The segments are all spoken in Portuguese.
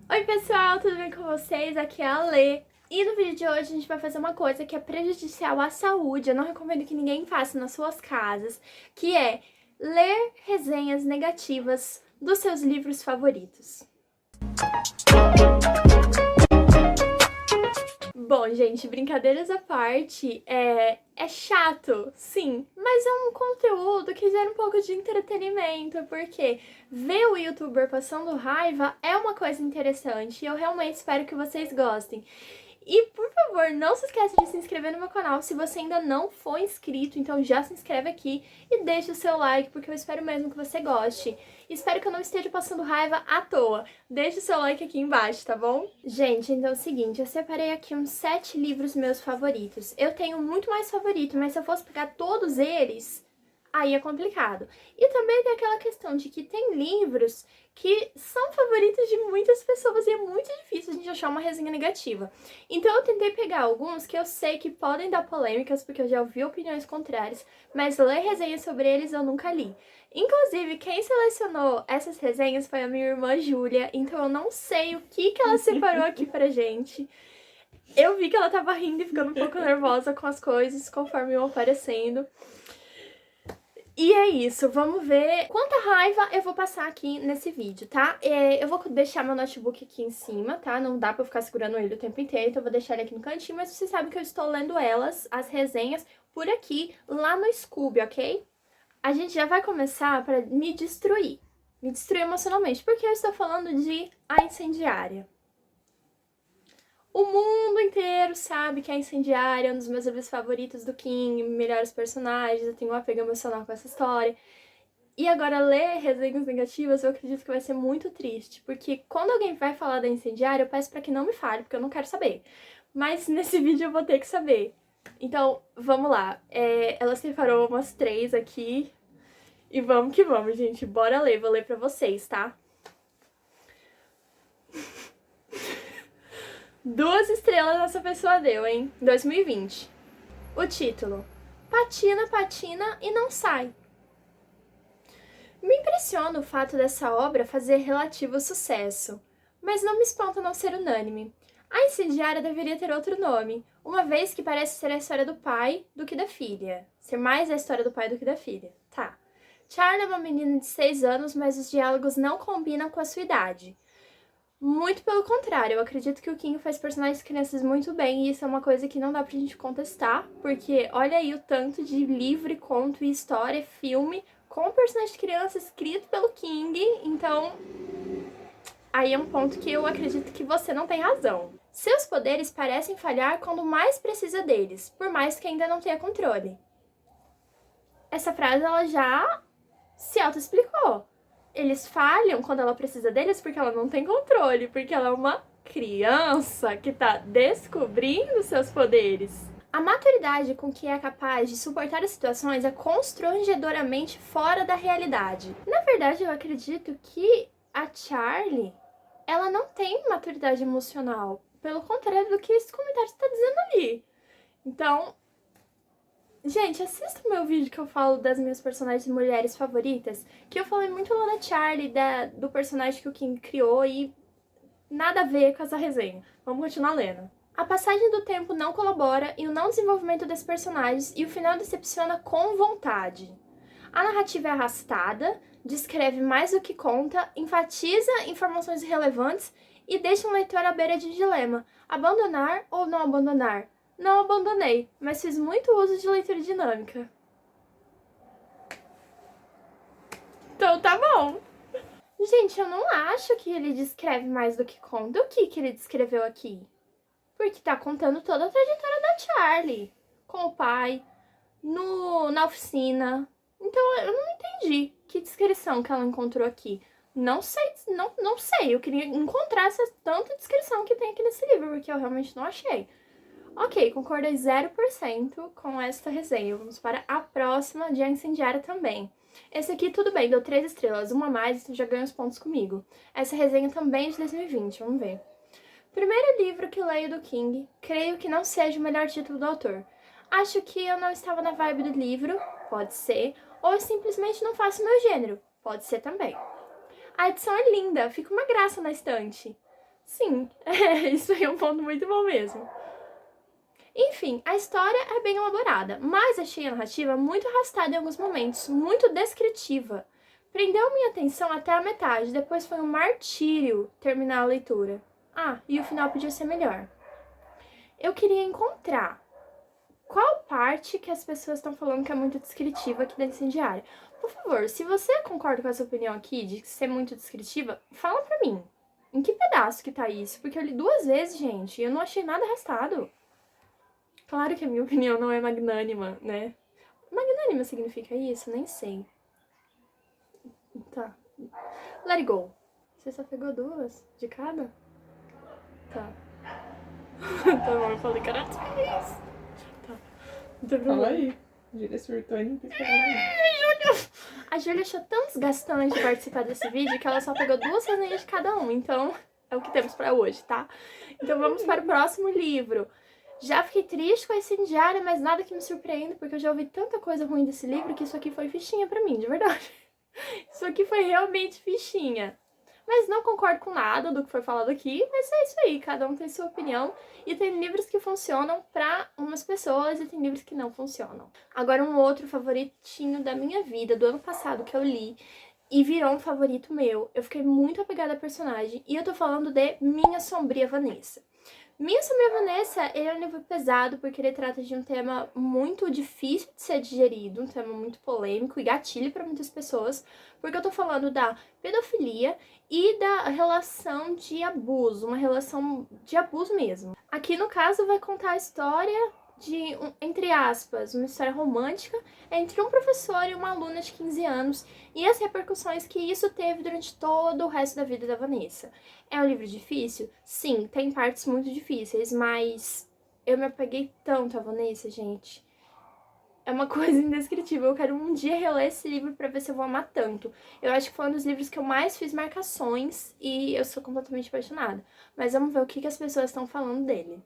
Oi pessoal, tudo bem com vocês? Aqui é a Lê. E no vídeo de hoje a gente vai fazer uma coisa que é prejudicial à saúde, eu não recomendo que ninguém faça nas suas casas, que é ler resenhas negativas dos seus livros favoritos. Bom, gente, brincadeiras à parte, é chato, sim, mas é um conteúdo que gera um pouco de entretenimento, porque ver o youtuber passando raiva é uma coisa interessante e eu realmente espero que vocês gostem. E, por favor, não se esqueça de se inscrever no meu canal se você ainda não for inscrito, então já se inscreve aqui e deixa o seu like, porque eu espero mesmo que você goste. Espero que eu não esteja passando raiva à toa. Deixa o seu like aqui embaixo, tá bom? Gente, então é o seguinte, eu separei aqui uns 7 livros meus favoritos. Eu tenho muito mais favorito, mas se eu fosse pegar todos eles, aí é complicado. E também tem aquela questão de que tem livros que são favoritos de muitas pessoas e é muito difícil a gente achar uma resenha negativa. Então eu tentei pegar alguns que eu sei que podem dar polêmicas, porque eu já ouvi opiniões contrárias, mas ler resenhas sobre eles eu nunca li. Inclusive, quem selecionou essas resenhas foi a minha irmã Júlia, então eu não sei o que ela separou aqui pra gente. Eu vi que ela tava rindo e ficando um pouco nervosa com as coisas conforme iam aparecendo. E é isso, vamos ver quanta raiva eu vou passar aqui nesse vídeo, tá? Eu vou deixar meu notebook aqui em cima, tá? Não dá pra eu ficar segurando ele o tempo inteiro, então eu vou deixar ele aqui no cantinho, mas vocês sabem que eu estou lendo elas, as resenhas, por aqui, lá no Scoob, ok? A gente já vai começar pra me destruir emocionalmente, porque eu estou falando de A Incendiária. O mundo inteiro sabe que a Incendiária é um dos meus livros favoritos do King, melhores personagens, eu tenho um apego emocional com essa história. E agora, ler resenhas negativas, eu acredito que vai ser muito triste, porque quando alguém vai falar da Incendiária, eu peço pra que não me fale, porque eu não quero saber. Mas nesse vídeo eu vou ter que saber. Então, vamos lá. Ela separou umas 3 aqui, e vamos que vamos, gente. Bora ler, vou ler pra vocês, tá? 2 estrelas essa pessoa deu, hein? 2020. O título: Patina, patina e não sai. Me impressiona o fato dessa obra fazer relativo sucesso, mas não me espanta não ser unânime. A Incendiária deveria ter outro nome, uma vez que parece ser a história do pai do que da filha. Ser mais a história do pai do que da filha. Tá. Charlie é uma menina de 6 anos, mas os diálogos não combinam com a sua idade. Muito pelo contrário, eu acredito que o King faz personagens crianças muito bem e isso é uma coisa que não dá pra gente contestar, porque olha aí o tanto de livro, conto e história, filme com personagem de criança escrito pelo King, então aí é um ponto que eu acredito que você não tem razão. Seus poderes parecem falhar quando mais precisa deles, por mais que ainda não tenha controle. Essa frase ela já se auto-explicou. Eles falham quando ela precisa deles porque ela não tem controle, porque ela é uma criança que tá descobrindo seus poderes. A maturidade com que é capaz de suportar as situações é constrangedoramente fora da realidade. Na verdade, eu acredito que a Charlie, ela não tem maturidade emocional, pelo contrário do que esse comentário está dizendo ali. Então, gente, assista o meu vídeo que eu falo das minhas personagens mulheres favoritas, que eu falei muito lá da Charlie, do personagem que o King criou e nada a ver com essa resenha. Vamos continuar lendo. A passagem do tempo não colabora e o não desenvolvimento das personagens e o final decepciona com vontade. A narrativa é arrastada, descreve mais do que conta, enfatiza informações irrelevantes e deixa um leitor à beira de dilema: abandonar ou não abandonar? Não abandonei, mas fiz muito uso de leitura dinâmica. Então tá bom. Gente, eu não acho que ele descreve mais do que conta. O que ele descreveu aqui? Porque tá contando toda a trajetória da Charlie. Com o pai, na oficina. Então eu não entendi que descrição que ela encontrou aqui. Não sei, não sei. Eu queria encontrar essa tanta descrição que tem aqui nesse livro, porque eu realmente não achei. Ok, concordei 0% com esta resenha. Vamos para a próxima, de A Incendiária também. Esse aqui, tudo bem, deu 3 estrelas, uma a mais, então já ganha os pontos comigo. Essa resenha também é de 2020, vamos ver. Primeiro livro que leio do King, creio que não seja o melhor título do autor. Acho que eu não estava na vibe do livro, pode ser, ou eu simplesmente não faço meu gênero, pode ser também. A edição é linda, fica uma graça na estante. Sim, isso aí é um ponto muito bom mesmo. Enfim, a história é bem elaborada, mas achei a narrativa muito arrastada em alguns momentos, muito descritiva. Prendeu minha atenção até a metade, depois foi um martírio terminar a leitura. Ah, e o final podia ser melhor. Eu queria encontrar qual parte que as pessoas estão falando que é muito descritiva aqui da incendiária. Por favor, se você concorda com essa opinião aqui de ser muito descritiva, fala pra mim. Em que pedaço que tá isso? Porque eu li 2 vezes, gente, e eu não achei nada arrastado. Claro que a minha opinião não é magnânima, né? Magnânima significa isso? Nem sei. Tá. Let it go. Você só pegou 2 de cada? Tá. Tá bom, eu falei caralho. Tá. Não tem Fala problema. aí. A Júlia surtou e não quis pegar nada. A Júlia achou tão desgastante participar desse vídeo que ela só pegou 2 resenhas de cada um. Então, é o que temos pra hoje, tá? Então vamos para o próximo livro. Já fiquei triste com a incendiária, mas nada que me surpreenda, porque eu já ouvi tanta coisa ruim desse livro que isso aqui foi fichinha pra mim, de verdade. Isso aqui foi realmente fichinha. Mas não concordo com nada do que foi falado aqui, mas é isso aí, cada um tem sua opinião. E tem livros que funcionam pra umas pessoas e tem livros que não funcionam. Agora um outro favoritinho da minha vida, do ano passado, que eu li e virou um favorito meu. Eu fiquei muito apegada à personagem e eu tô falando de Minha Sombria Vanessa. Minha Sombria Vanessa, ele é um livro pesado porque ele trata de um tema muito difícil de ser digerido, um tema muito polêmico e gatilho para muitas pessoas, porque eu tô falando da pedofilia e da relação de abuso, uma relação de abuso mesmo. Aqui no caso vai contar a história de, entre aspas, uma história romântica entre um professor e uma aluna de 15 anos e as repercussões que isso teve durante todo o resto da vida da Vanessa. É um livro difícil? Sim, tem partes muito difíceis, mas eu me apeguei tanto a Vanessa, gente. É uma coisa indescritível. Eu quero um dia reler esse livro pra ver se eu vou amar tanto. Eu acho que foi um dos livros que eu mais fiz marcações e eu sou completamente apaixonada. Mas vamos ver o que as pessoas estão falando dele.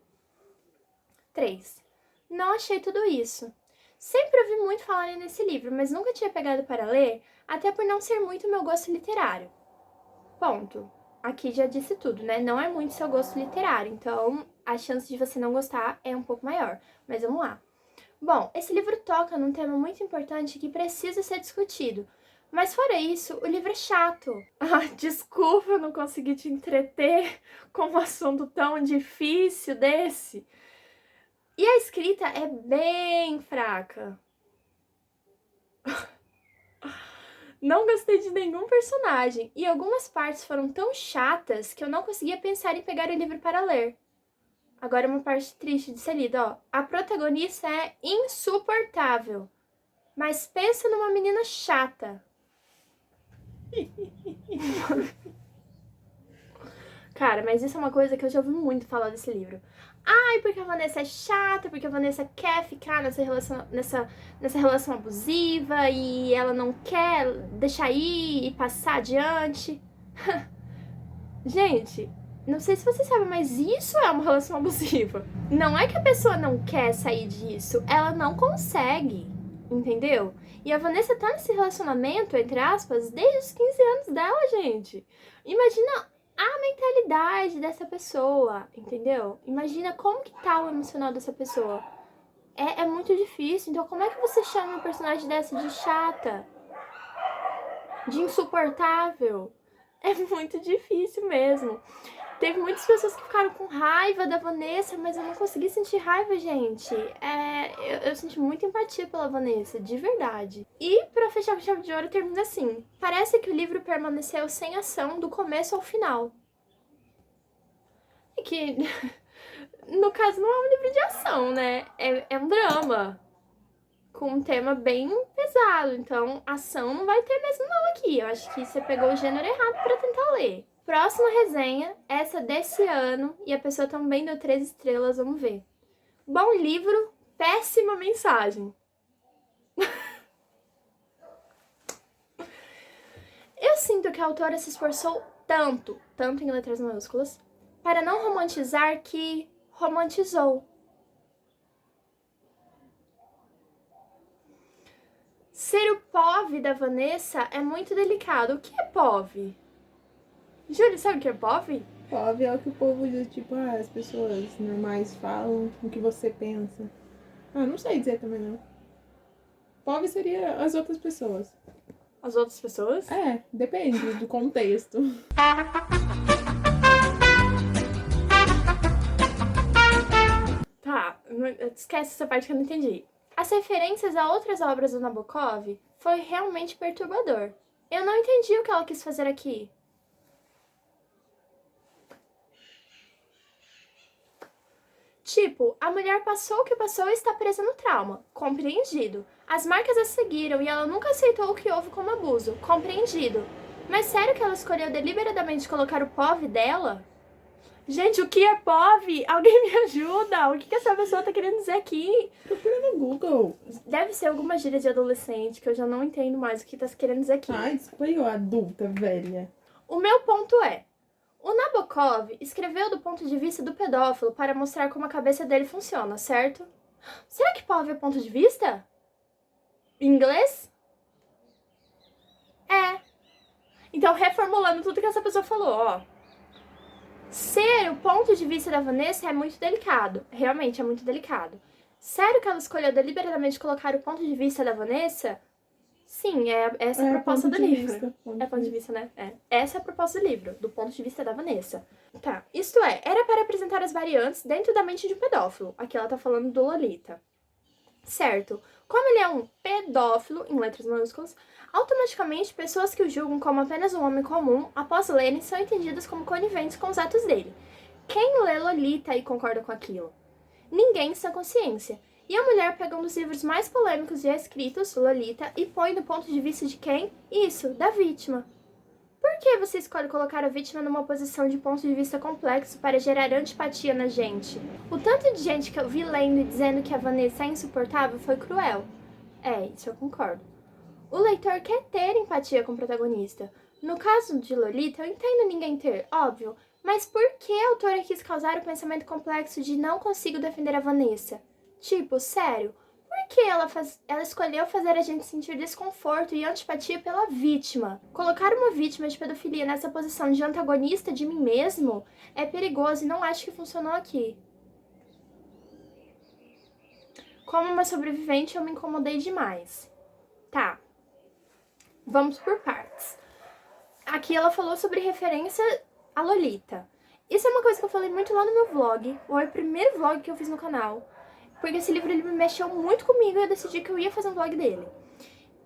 3. Não achei tudo isso. Sempre ouvi muito falarem nesse livro, mas nunca tinha pegado para ler, até por não ser muito meu gosto literário. Ponto. Aqui já disse tudo, né? Não é muito seu gosto literário, então a chance de você não gostar é um pouco maior. Mas vamos lá. Bom, esse livro toca num tema muito importante que precisa ser discutido. Mas fora isso, o livro é chato. Ah, desculpa, eu não consegui te entreter com um assunto tão difícil desse. E a escrita é bem fraca. Não gostei de nenhum personagem, e algumas partes foram tão chatas que eu não conseguia pensar em pegar o livro para ler. Agora uma parte triste de ser lida, ó. A protagonista é insuportável, mas pensa numa menina chata. Cara, mas isso é uma coisa que eu já ouvi muito falar desse livro. Ai, porque a Vanessa é chata, porque a Vanessa quer ficar nessa relação abusiva e ela não quer deixar ir e passar adiante. Gente, não sei se você sabe, mas isso é uma relação abusiva. Não é que a pessoa não quer sair disso, ela não consegue, entendeu? E a Vanessa tá nesse relacionamento, entre aspas, desde os 15 anos dela, gente. Imagina a mentalidade dessa pessoa, entendeu? Imagina como que tá o emocional dessa pessoa. É muito difícil, então como é que você chama uma personagem dessa de chata? De insuportável? É muito difícil mesmo. Teve muitas pessoas que ficaram com raiva da Vanessa, mas eu não consegui sentir raiva, gente. Eu senti muita empatia pela Vanessa, de verdade. E pra fechar com chave de ouro, termina assim. Parece que o livro permaneceu sem ação do começo ao final. E que, no caso, não é um livro de ação, né? É um drama. Com um tema bem pesado, então ação não vai ter mesmo não aqui. Eu acho que você pegou o gênero errado pra tentar ler. Próxima resenha, essa desse ano, e a pessoa também deu 3 estrelas, vamos ver. Bom livro, péssima mensagem. Eu sinto que a autora se esforçou tanto em letras maiúsculas, para não romantizar que romantizou. Ser o POV da Vanessa é muito delicado. O que é POV? Júlia, sabe o que é POV? POV é o que o povo diz, tipo, as pessoas normais falam o que você pensa. Não sei dizer também não. POV seria as outras pessoas. As outras pessoas? Depende do contexto. Tá, esquece essa parte que eu não entendi. As referências a outras obras do Nabokov foi realmente perturbador. Eu não entendi o que ela quis fazer aqui. Tipo, a mulher passou o que passou e está presa no trauma. Compreendido. As marcas a seguiram e ela nunca aceitou o que houve como abuso. Compreendido. Mas sério que ela escolheu deliberadamente colocar o POV dela? Gente, o que é POV? Alguém me ajuda? O que essa pessoa tá querendo dizer aqui? Procura no Google. Deve ser alguma gíria de adolescente, que eu já não entendo mais o que tá querendo dizer aqui. Desculpa aí, adulta, velha. O meu ponto é, o Nabokov escreveu do ponto de vista do pedófilo para mostrar como a cabeça dele funciona, certo? Será que POV é ponto de vista? Em inglês? Então, reformulando tudo que essa pessoa falou, ó. Ser o ponto de vista da Vanessa é muito delicado. Realmente, é muito delicado. Sério que ela escolheu deliberadamente colocar o ponto de vista da Vanessa? Sim, essa é a proposta do livro. É ponto de vista, né? Essa é a proposta do livro, do ponto de vista da Vanessa. Tá, isto era para apresentar as variantes dentro da mente de um pedófilo. Aqui ela tá falando do Lolita. Certo. Como ele é um pedófilo, em letras maiúsculas, automaticamente pessoas que o julgam como apenas um homem comum, após lerem, são entendidas como coniventes com os atos dele. Quem lê Lolita e concorda com aquilo? Ninguém em sua consciência. E a mulher pega um dos livros mais polêmicos já escritos, Lolita, e põe no ponto de vista de quem? Isso, da vítima. Por que você escolhe colocar a vítima numa posição de ponto de vista complexo para gerar antipatia na gente? O tanto de gente que eu vi lendo e dizendo que a Vanessa é insuportável foi cruel. Isso eu concordo. O leitor quer ter empatia com o protagonista. No caso de Lolita, eu entendo ninguém ter, óbvio, mas por que a autora quis causar o pensamento complexo de não consigo defender a Vanessa? Tipo, sério, por que ela escolheu fazer a gente sentir desconforto e antipatia pela vítima? Colocar uma vítima de pedofilia nessa posição de antagonista de mim mesmo é perigoso e não acho que funcionou aqui. Como uma sobrevivente, eu me incomodei demais. Tá, vamos por partes. Aqui ela falou sobre referência a Lolita. Isso é uma coisa que eu falei muito lá no meu vlog, ou é o primeiro vlog que eu fiz no canal. Porque esse livro ele me mexeu muito comigo e eu decidi que eu ia fazer um vlog dele.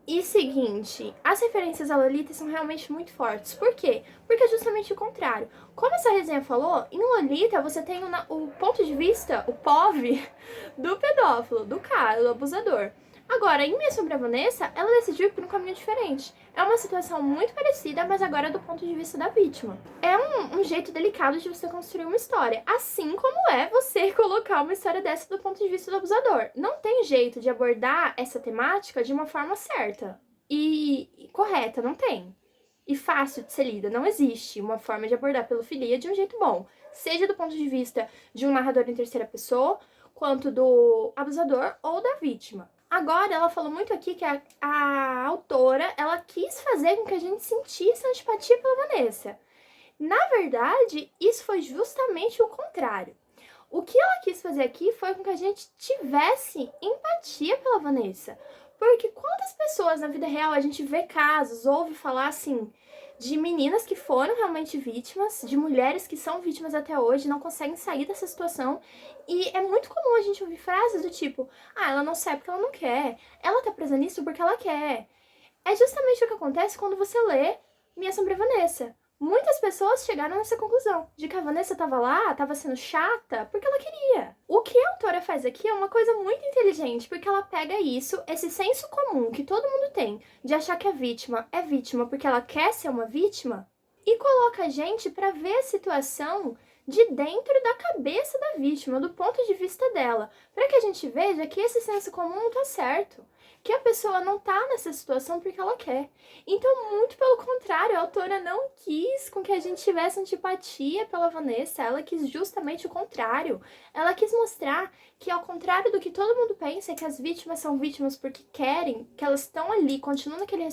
E seguinte, as referências a Lolita são realmente muito fortes. Por quê? Porque é justamente o contrário. Como essa resenha falou, em Lolita você tem o ponto de vista, o POV, do pedófilo, do cara, do abusador. Agora, em Minha Sobre a Vanessa, ela decidiu ir por um caminho diferente. É uma situação muito parecida, mas agora do ponto de vista da vítima. É um jeito delicado de você construir uma história, assim como é você colocar uma história dessa do ponto de vista do abusador. Não tem jeito de abordar essa temática de uma forma certa e correta, não tem. E fácil de ser lida, não existe uma forma de abordar pedofilia de um jeito bom. Seja do ponto de vista de um narrador em terceira pessoa, quanto do abusador ou da vítima. Agora, ela falou muito aqui que a autora, ela quis fazer com que a gente sentisse antipatia pela Vanessa. Na verdade, isso foi justamente o contrário. O que ela quis fazer aqui foi com que a gente tivesse empatia pela Vanessa. Porque quantas pessoas na vida real a gente vê casos, ouve falar assim, de meninas que foram realmente vítimas, de mulheres que são vítimas até hoje, não conseguem sair dessa situação. E é muito comum a gente ouvir frases do tipo, ela não sai porque ela não quer, ela tá presa nisso porque ela quer. É justamente o que acontece quando você lê Minha Sobre a Vanessa. Muitas pessoas chegaram nessa conclusão, de que a Vanessa tava lá, tava sendo chata, porque ela queria. O que a autora faz aqui é uma coisa muito inteligente, porque ela pega isso, esse senso comum que todo mundo tem, de achar que a vítima é vítima porque ela quer ser uma vítima, e coloca a gente pra ver a situação de dentro da cabeça da vítima, do ponto de vista dela, para que a gente veja que esse senso comum não tá certo, que a pessoa não tá nessa situação porque ela quer. Então, muito pelo contrário, a autora não quis com que a gente tivesse antipatia pela Vanessa, ela quis justamente o contrário. Ela quis mostrar que, ao contrário do que todo mundo pensa, que as vítimas são vítimas porque querem, que elas estão ali, continuam naquele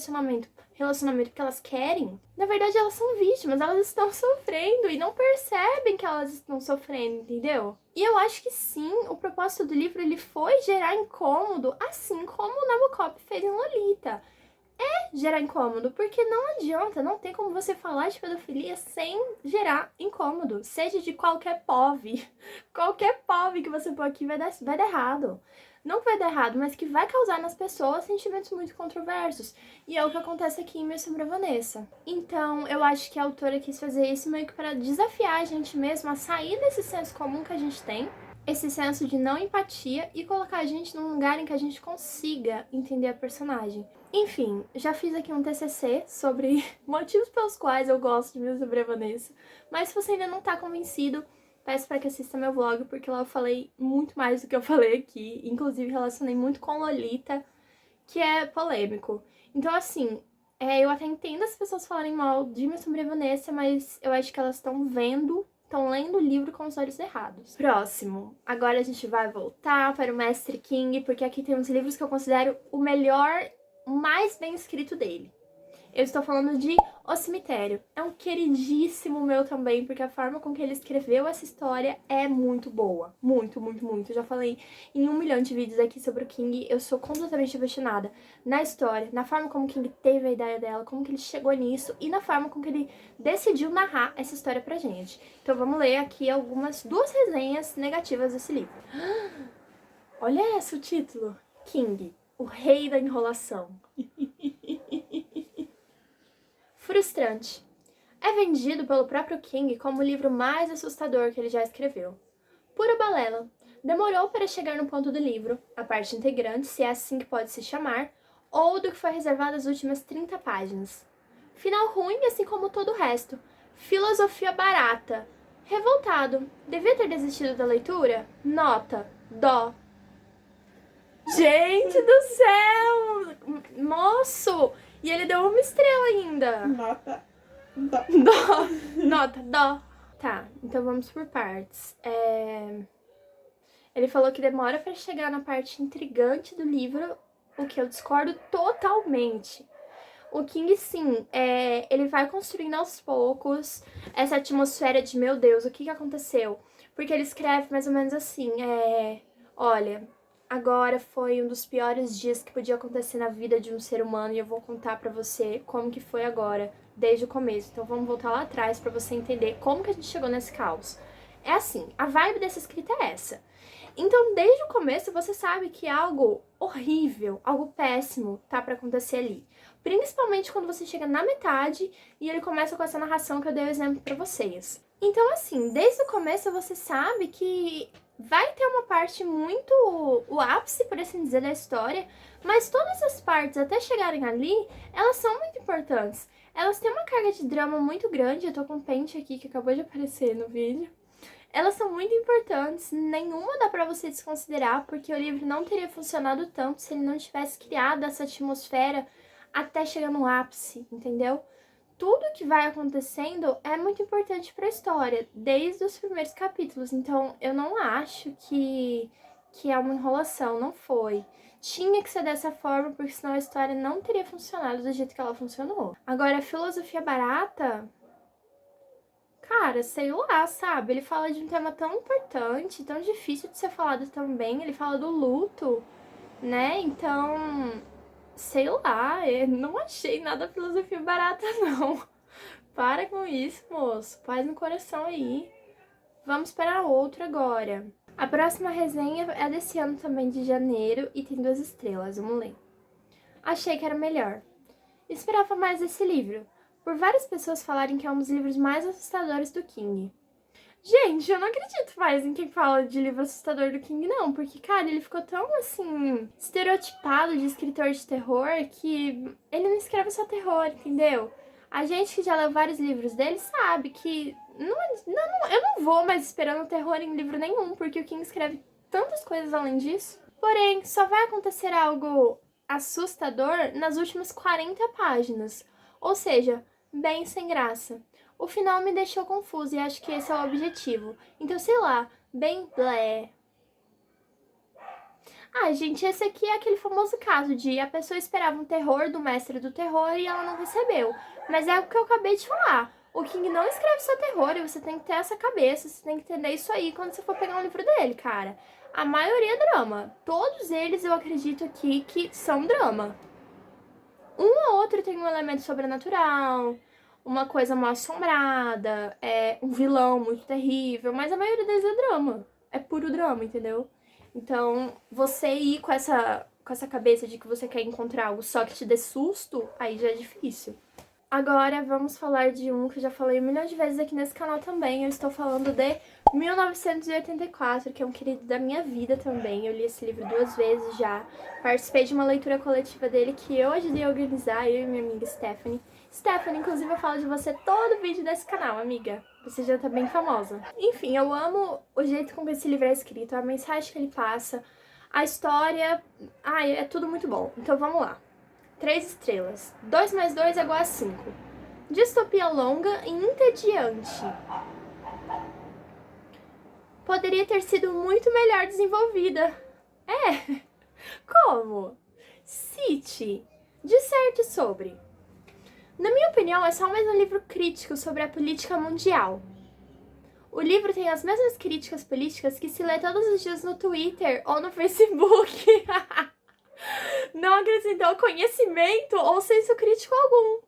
relacionamento que elas querem. Na verdade, elas são vítimas, elas estão sofrendo e não percebem que elas estão sofrendo, entendeu? E eu acho que sim, o propósito do livro ele foi gerar incômodo, assim como o Nabokov fez em Lolita. Gerar incômodo, porque não adianta, não tem como você falar de pedofilia sem gerar incômodo, seja de qualquer POV. Qualquer POV que você pôr aqui vai dar errado. Não que vai dar errado, mas que vai causar nas pessoas sentimentos muito controversos. E é o que acontece aqui em Meu Sobre a Vanessa. Então, eu acho que a autora quis fazer isso meio que para desafiar a gente mesmo a sair desse senso comum que a gente tem, esse senso de não empatia, e colocar a gente num lugar em que a gente consiga entender a personagem. Enfim, já fiz aqui um TCC sobre motivos pelos quais eu gosto de Meu Sobre a Vanessa, mas se você ainda não tá convencido, peço para que assista meu vlog, porque lá eu falei muito mais do que eu falei aqui, inclusive relacionei muito com Lolita, que é polêmico. Então, assim, eu até entendo as pessoas falarem mal de Meu Sobre a Vanessa, mas eu acho que elas estão lendo o livro com os olhos errados. Próximo. Agora a gente vai voltar para o Mestre King, porque aqui tem uns livros que eu considero o melhor, o mais bem escrito dele. Eu estou falando de O Cemitério. É um queridíssimo meu também, porque a forma com que ele escreveu essa história é muito boa. Muito, muito, muito. Eu já falei em 1 milhão de vídeos aqui sobre o King. Eu sou completamente apaixonada na história, na forma como que ele teve a ideia dela, como que ele chegou nisso e na forma como que ele decidiu narrar essa história pra gente. Então vamos ler aqui duas resenhas negativas desse livro. Olha esse o título. King, o rei da enrolação. Frustrante. É vendido pelo próprio King como o livro mais assustador que ele já escreveu. Pura balela. Demorou para chegar no ponto do livro, a parte integrante, se é assim que pode se chamar, ou do que foi reservado as últimas 30 páginas. Final ruim, assim como todo o resto. Filosofia barata. Revoltado. Devia ter desistido da leitura? Nota. Dó. Gente do céu! Moço! E ele deu 1 estrela ainda. Nota. Dó. Dó. Nota, dó. Tá, então vamos por partes. Ele falou que demora pra chegar na parte intrigante do livro, o que eu discordo totalmente. O King, sim, ele vai construindo aos poucos essa atmosfera de, meu Deus, o que aconteceu? Porque ele escreve mais ou menos assim, olha, agora foi um dos piores dias que podia acontecer na vida de um ser humano e eu vou contar pra você como que foi agora, desde o começo. Então vamos voltar lá atrás pra você entender como que a gente chegou nesse caos. É assim, a vibe dessa escrita é essa. Então, desde o começo, você sabe que algo horrível, algo péssimo tá pra acontecer ali. Principalmente quando você chega na metade e ele começa com essa narração que eu dei o exemplo pra vocês. Então, assim, desde o começo você sabe que vai ter uma parte muito... o ápice, por assim dizer, da história, mas todas as partes, até chegarem ali, elas são muito importantes. Elas têm uma carga de drama muito grande, eu tô com um pente aqui que acabou de aparecer no vídeo. Elas são muito importantes, nenhuma dá pra você desconsiderar, porque o livro não teria funcionado tanto se ele não tivesse criado essa atmosfera até chegar no ápice, entendeu? Tudo que vai acontecendo é muito importante pra história, desde os primeiros capítulos, então eu não acho que é uma enrolação, não foi. Tinha que ser dessa forma, porque senão a história não teria funcionado do jeito que ela funcionou. Agora, a filosofia barata... Cara, sei lá, sabe? Ele fala de um tema tão importante, tão difícil de ser falado também. Ele fala do luto, né? Então, sei lá, eu não achei nada filosofia barata, não. Para com isso, moço. Paz no coração aí. Vamos para outro agora. A próxima resenha é desse ano também, de janeiro, e tem 2 estrelas. Vamos ler. Achei que era melhor. Esperava mais desse livro, por várias pessoas falarem que é um dos livros mais assustadores do King. Gente, eu não acredito mais em quem fala de livro assustador do King, não, porque, cara, ele ficou tão, assim, estereotipado de escritor de terror que ele não escreve só terror, entendeu? A gente que já leu vários livros dele sabe que eu não vou mais esperando terror em livro nenhum, porque o King escreve tantas coisas além disso. Porém, só vai acontecer algo assustador nas últimas 40 páginas, ou seja, bem sem graça. O final me deixou confuso e acho que esse é o objetivo. Então, sei lá, bem blé. Ah, gente, esse aqui é aquele famoso caso de a pessoa esperava um terror do mestre do terror e ela não recebeu. Mas é o que eu acabei de falar. O King não escreve só terror e você tem que ter essa cabeça, você tem que entender isso aí quando você for pegar um livro dele, cara. A maioria é drama. Todos eles eu acredito aqui que são drama. Um ou outro tem um elemento sobrenatural, uma coisa mal assombrada, um vilão muito terrível, mas a maioria deles é drama. É puro drama, entendeu? Então, você ir com essa cabeça de que você quer encontrar algo só que te dê susto, aí já é difícil. Agora vamos falar de um que eu já falei um milhão de vezes aqui nesse canal também. Eu estou falando de 1984, que é um querido da minha vida também. Eu li esse livro 2 vezes já. Participei de uma leitura coletiva dele que eu ajudei a organizar, eu e minha amiga Stephanie. Stephanie, inclusive, eu falo de você todo vídeo desse canal, amiga. Você já tá bem famosa. Enfim, eu amo o jeito como esse livro é escrito, a mensagem que ele passa, a história. Ai, é tudo muito bom. Então vamos lá. 3 estrelas. 2 mais 2 é igual a 5. Distopia longa e entediante. Poderia ter sido muito melhor desenvolvida. É. Como? Cite. Disserte sobre. Na minha opinião, é só mais um livro crítico sobre a política mundial. O livro tem as mesmas críticas políticas que se lê todos os dias no Twitter ou no Facebook. Não acrescentou conhecimento ou senso crítico algum.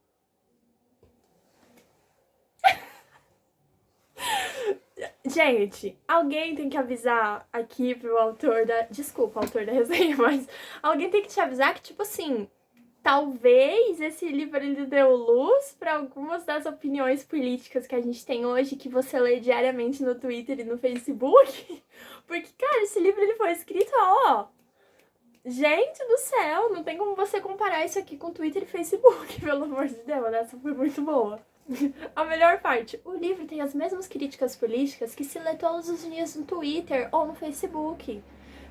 Gente, alguém tem que avisar aqui pro autor da... Desculpa, autor da resenha, mas alguém tem que te avisar que, tipo assim, talvez esse livro ele deu luz para algumas das opiniões políticas que a gente tem hoje, que você lê diariamente no Twitter e no Facebook. Porque, cara, esse livro ele foi escrito, ó... Gente do céu, não tem como você comparar isso aqui com Twitter e Facebook, pelo amor de Deus, essa foi muito boa. A melhor parte, o livro tem as mesmas críticas políticas que se lê todos os dias no Twitter ou no Facebook.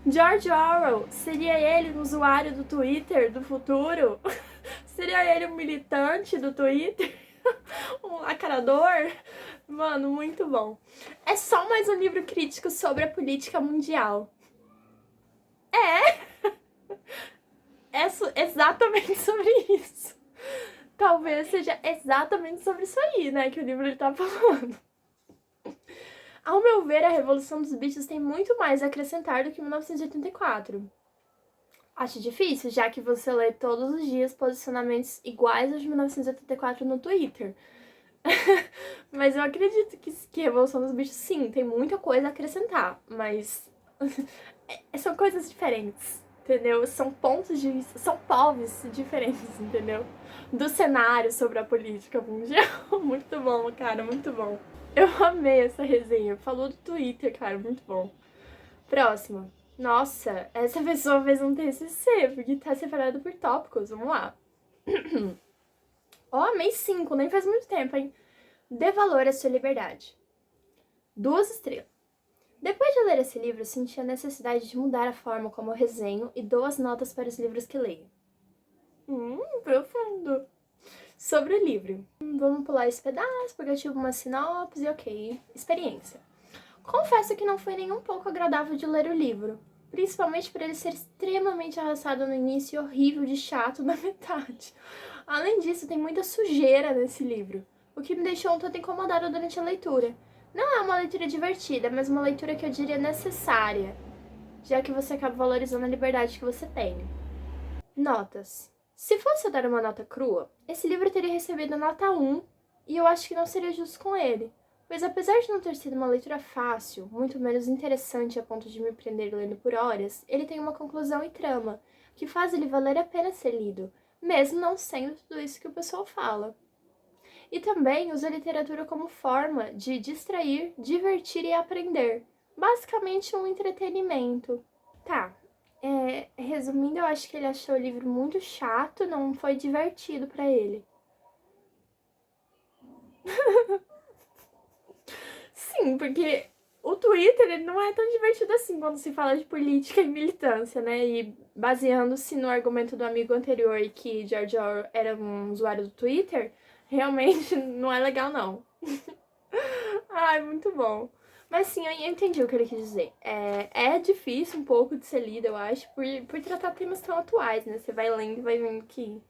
George Orwell, seria ele um usuário do Twitter do futuro? Seria ele um militante do Twitter? Um lacrador? Mano, muito bom. É só mais um livro crítico sobre a política mundial. É exatamente sobre isso. Talvez seja exatamente sobre isso aí, né, que o livro ele tá falando. Ao meu ver, a Revolução dos Bichos tem muito mais a acrescentar do que 1984. Acho difícil, já que você lê todos os dias posicionamentos iguais aos de 1984 no Twitter. Mas eu acredito que Revolução dos Bichos, sim, tem muita coisa a acrescentar, mas são coisas diferentes. Entendeu? São pontos de vista, são povos diferentes, entendeu? Do cenário sobre a política mundial. Muito bom, cara, muito bom. Eu amei essa resenha. Falou do Twitter, cara, muito bom. Próxima. Nossa, essa pessoa fez um TCC, porque tá separado por tópicos. Vamos lá. Ó, amei 5, nem faz muito tempo, hein? Dê valor à sua liberdade. 2 estrelas. Depois de ler esse livro, senti a necessidade de mudar a forma como eu resenho e dou as notas para os livros que leio. Profundo. Sobre o livro. Vamos pular esse pedaço, porque eu tive uma sinopse, ok. Experiência. Confesso que não foi nem um pouco agradável de ler o livro, principalmente por ele ser extremamente arrastado no início e horrível de chato na metade. Além disso, tem muita sujeira nesse livro, o que me deixou um tanto incomodada durante a leitura. Não é uma leitura divertida, mas uma leitura que eu diria necessária, já que você acaba valorizando a liberdade que você tem. Notas. Se fosse eu dar uma nota crua, esse livro teria recebido nota 1, e eu acho que não seria justo com ele, pois apesar de não ter sido uma leitura fácil, muito menos interessante a ponto de me prender lendo por horas, ele tem uma conclusão e trama, que faz ele valer a pena ser lido, mesmo não sendo tudo isso que o pessoal fala. E também usa a literatura como forma de distrair, divertir e aprender. Basicamente um entretenimento. Tá, resumindo, eu acho que ele achou o livro muito chato, não foi divertido pra ele. Sim, porque o Twitter ele não é tão divertido assim quando se fala de política e militância, né? E baseando-se no argumento do amigo anterior que George Orwell era um usuário do Twitter, realmente não é legal, não. Ai, muito bom. Mas sim, eu entendi o que ele quis dizer. É difícil um pouco de ser lida, eu acho, por tratar temas tão atuais, né? Você vai lendo e vai vendo que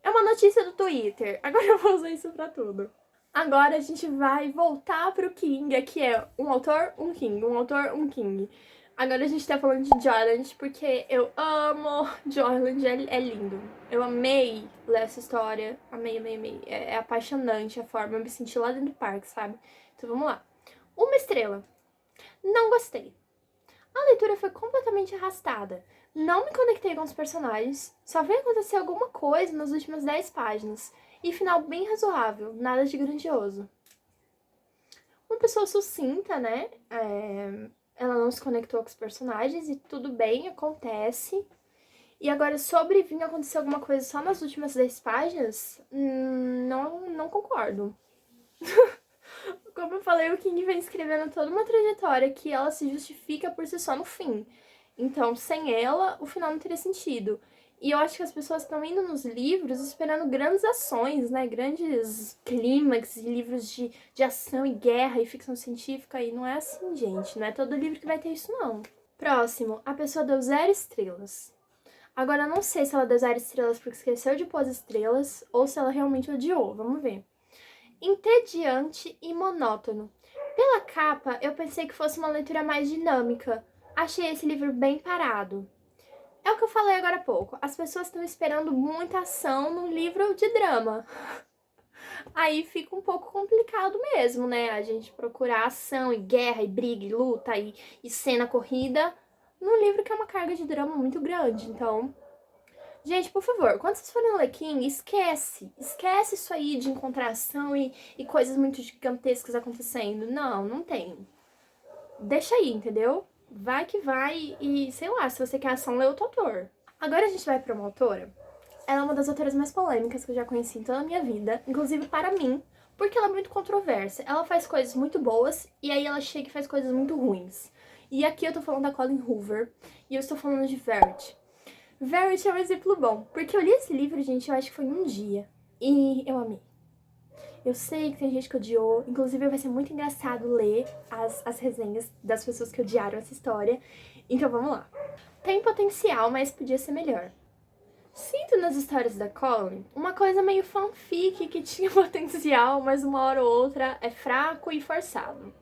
é uma notícia do Twitter. Agora eu vou usar isso pra tudo. Agora a gente vai voltar pro King, que é um autor, um King, um autor, um King. Agora a gente tá falando de Joyland, porque eu amo Joyland, é lindo. Eu amei ler essa história, amei, amei, amei. É apaixonante a forma, eu me senti lá dentro do parque, sabe? Então vamos lá. 1 estrela. Não gostei. A leitura foi completamente arrastada. Não me conectei com os personagens, só veio acontecer alguma coisa nas últimas 10 páginas. E final bem razoável, nada de grandioso. Uma pessoa sucinta, né? Ela não se conectou com os personagens e tudo bem, acontece. E agora, sobre vir acontecer alguma coisa só nas últimas 10 páginas, não concordo. Como eu falei, o King vem escrevendo toda uma trajetória que ela se justifica por si só no fim. Então, sem ela, o final não teria sentido. E eu acho que as pessoas estão indo nos livros esperando grandes ações, né? Grandes clímax, livros de ação e guerra e ficção científica. E não é assim, gente. Não é todo livro que vai ter isso, não. Próximo, a pessoa deu 0 estrelas. Agora, eu não sei se ela deu 0 estrelas porque esqueceu de pôr as estrelas ou se ela realmente odiou. Vamos ver. Entediante e monótono. Pela capa, eu pensei que fosse uma leitura mais dinâmica. Achei esse livro bem parado. É o que eu falei agora há pouco. As pessoas estão esperando muita ação num livro de drama. Aí fica um pouco complicado mesmo, né? A gente procurar ação e guerra e briga e luta e cena corrida num livro que é uma carga de drama muito grande. Então, gente, por favor, quando vocês forem ler King, esquece isso aí de encontrar ação e coisas muito gigantescas acontecendo. Não tem. Deixa aí, entendeu? Vai que vai e, sei lá, se você quer ação, lê outro autor. Agora a gente vai pra uma autora. Ela é uma das autoras mais polêmicas que eu já conheci em toda a minha vida, inclusive para mim, porque ela é muito controversa. Ela faz coisas muito boas e aí ela chega e faz coisas muito ruins. E aqui eu tô falando da Colleen Hoover e eu estou falando de Verity. Verity é um exemplo bom, porque eu li esse livro, gente, eu acho que foi um dia. E eu amei. Eu sei que tem gente que odiou, inclusive vai ser muito engraçado ler as resenhas das pessoas que odiaram essa história. Então vamos lá. Tem potencial, mas podia ser melhor. Sinto nas histórias da Colleen uma coisa meio fanfic que tinha potencial, mas uma hora ou outra é fraco e forçado.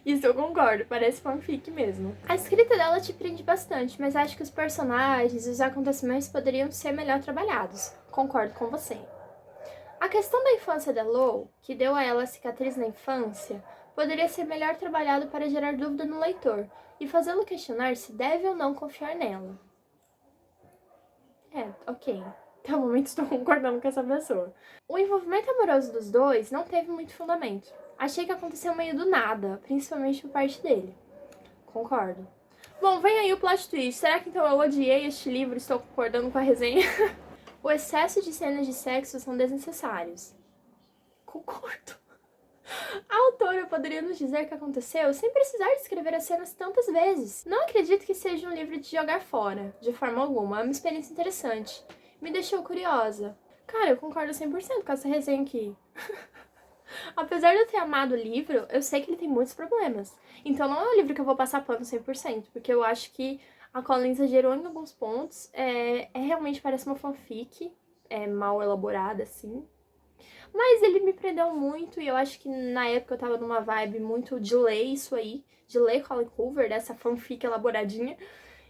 Isso eu concordo, parece fanfic mesmo. A escrita dela te prende bastante, mas acho que os personagens e os acontecimentos poderiam ser melhor trabalhados. Concordo com você. A questão da infância da Lo, que deu a ela a cicatriz na infância, poderia ser melhor trabalhado para gerar dúvida no leitor e fazê-lo questionar se deve ou não confiar nela. Ok. Até o momento estou concordando com essa pessoa. O envolvimento amoroso dos dois não teve muito fundamento. Achei que aconteceu meio do nada, principalmente por parte dele. Concordo. Bom, vem aí o plot twist. Será que então eu odiei este livro e estou concordando com a resenha? O excesso de cenas de sexo são desnecessários. Concordo. A autora poderia nos dizer o que aconteceu sem precisar descrever as cenas tantas vezes. Não acredito que seja um livro de jogar fora, de forma alguma. É uma experiência interessante. Me deixou curiosa. Cara, eu concordo 100% com essa resenha aqui. Apesar de eu ter amado o livro, eu sei que ele tem muitos problemas. Então não é um livro que eu vou passar pano 100%, porque eu acho que a Colleen exagerou em alguns pontos. Realmente parece uma fanfic, mal elaborada, assim. Mas ele me prendeu muito e eu acho que na época eu tava numa vibe muito de ler isso aí, de ler Colleen Hoover, dessa fanfic elaboradinha.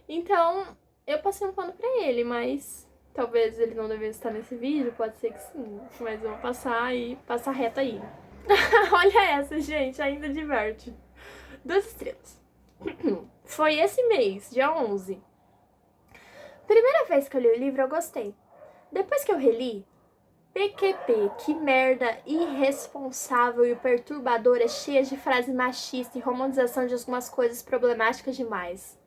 Então, eu passei um pano pra ele, mas talvez ele não devesse estar nesse vídeo, pode ser que sim. Mas eu vou passar e passar reto aí. Olha essa, gente, ainda diverte. 2 estrelas. Foi esse mês, dia 11. Primeira vez que eu li o livro, eu gostei. Depois que eu reli, PQP, que merda irresponsável e perturbadora, cheia de frase machista e romantização de algumas coisas problemáticas demais.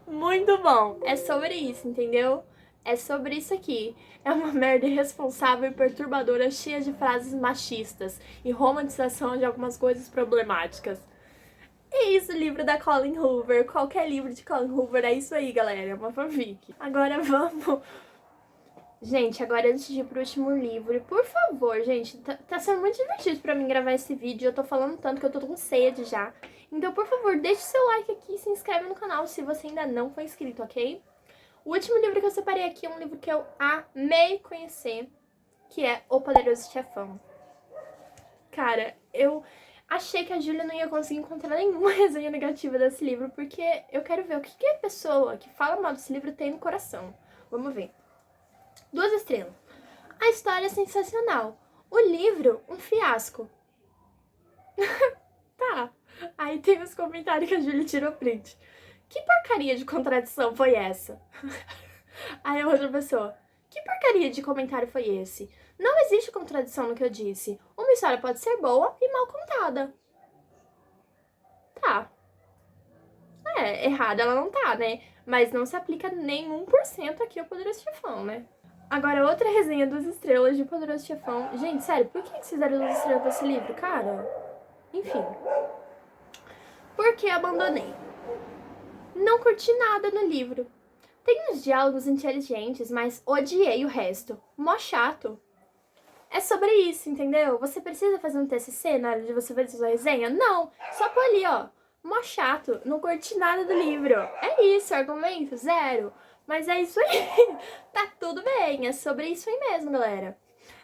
Muito bom, é sobre isso, entendeu? É sobre isso aqui. É uma merda irresponsável e perturbadora, cheia de frases machistas e romantização de algumas coisas problemáticas. É isso, livro da Colleen Hoover. Qualquer livro de Colleen Hoover é isso aí, galera. É uma fanfic. Agora vamos Gente, agora antes de ir pro último livro, por favor, gente, tá sendo muito divertido pra mim gravar esse vídeo. Eu tô falando tanto que eu tô com sede já. Então, por favor, deixe seu like aqui e se inscreve no canal se você ainda não foi inscrito, ok? O último livro que eu separei aqui é um livro que eu amei conhecer, que é O Poderoso Chefão. Cara, eu achei que a Júlia não ia conseguir encontrar nenhuma resenha negativa desse livro, porque eu quero ver o que a pessoa que fala mal desse livro tem no coração. Vamos ver. 2 estrelas. A história é sensacional. O livro, um fiasco. Tá. Aí tem os comentários que a Júlia tirou print. Que porcaria de contradição foi essa? Aí a outra pessoa. Que porcaria de comentário foi esse? Não existe contradição no que eu disse. Uma história pode ser boa e mal contada. Tá. Errada ela não tá, né? Mas não se aplica nem 1% aqui ao Poderoso Chefão, né? Agora, outra resenha 2 estrelas de Poderoso Chefão. Gente, sério, por que vocês fizeram 2 estrelas pra esse livro, cara? Enfim. Por que abandonei? Não curti nada no livro. Tem uns diálogos inteligentes, mas odiei o resto. Mó chato. É sobre isso, entendeu? Você precisa fazer um TCC na hora de você fazer sua resenha? Não, só por ali, ó. Mó chato, não curti nada do livro. É isso, argumento zero. Mas é isso aí. Tá tudo bem, é sobre isso aí mesmo, galera.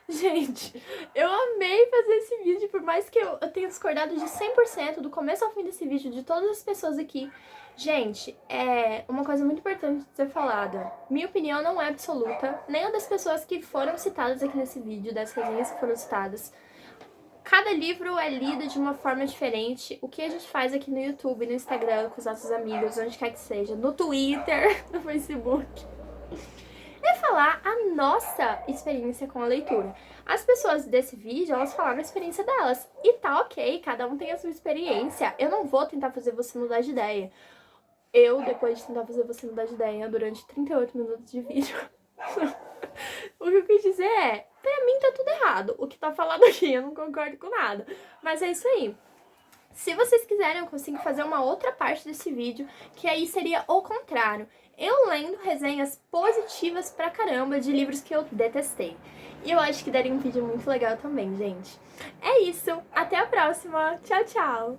Gente, eu amei fazer esse vídeo, por mais que eu tenha discordado de 100% do começo ao fim desse vídeo, de todas as pessoas aqui. Gente, é uma coisa muito importante de ser falada. Minha opinião não é absoluta, nem a das pessoas que foram citadas aqui nesse vídeo, das resenhas que foram citadas. Cada livro é lido de uma forma diferente. O que a gente faz aqui no YouTube, no Instagram, com os nossos amigos, onde quer que seja, no Twitter, no Facebook, é falar a nossa experiência com a leitura. As pessoas desse vídeo, elas falaram a experiência delas. E tá ok, cada um tem a sua experiência. Eu não vou tentar fazer você mudar de ideia. Eu, depois de tentar fazer você mudar de ideia durante 38 minutos de vídeo, o que eu quis dizer é, pra mim tá tudo errado. O que tá falado aqui, eu não concordo com nada. Mas é isso aí. Se vocês quiserem, eu consigo fazer uma outra parte desse vídeo, que aí seria o contrário. Eu lendo resenhas positivas pra caramba de livros que eu detestei. E eu acho que daria um vídeo muito legal também, gente. É isso, até a próxima. Tchau, tchau!